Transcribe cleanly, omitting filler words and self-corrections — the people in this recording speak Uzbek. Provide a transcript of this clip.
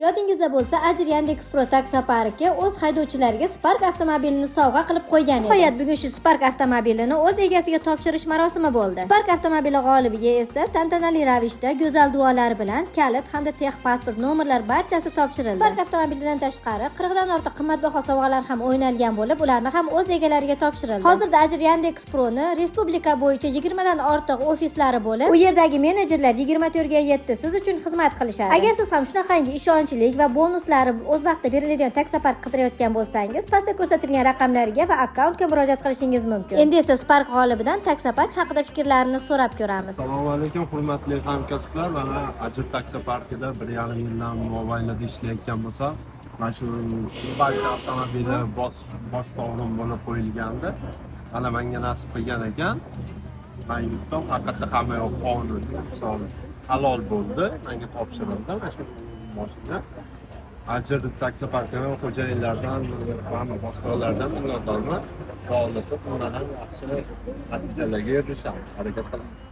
Yodingizda bo'lsa, Ajr Yandex Pro taksoparki o'z haydovchilariga Spark avtomobilini sovg'a qilib qo'ygan edi. Nihoyat bugun shu Spark avtomobilini o'z egasiga topshirish marosimi bo'ldi. Spark avtomobili g'olibiga esa tantanali ravishda go'zal duolar bilan kalit hamda texpasport nomerlar barchasi topshirildi. Spark avtomobilidan tashqari 40 dan ortiq qimmatbaho sovg'alar ham o'ynalgan bo'lib, ularni ham o'z egalariga topshirildi. Hozirda Ajr Yandex Pro'ni respublika bo'yicha 20 dan ortiq ofislari bo'lib, u yerdagi menejerlar 24 ga 7 siz uchun xizmat qilishadi. Agar siz ham shunaqangi ishonch va bonuslari o'z vaqtida beriladigan taksopark qidirayotgan bo'lsangiz, pastda ko'rsatilgan raqamlarga va akkauntga murojaat qilishingiz mumkin. Endi esa Spark g'olibidan taksopark haqida fikrlarini so'rab ko'ramiz. Assalomu alaykum, hurmatli hamkasblar. Mana Ajr taksoparkida 1,5 yildan mobaynida ishlayotgan bo'lsa, mana shu Spark avtomobili bosh sovrin bo'lib qo'yilgandi. Mana menga nasib qilgan ekan. Men yutdim, haqiqatda hamma yoq qonuniy, halol bo'ldi. Menga topshirildi mana shu mashina. Ajr taksoparkini xo'jayinlardan va boshqalardan minnatdorman. Xohlasa bundan yaxshi natijalarga erishamiz, harakat qilamiz.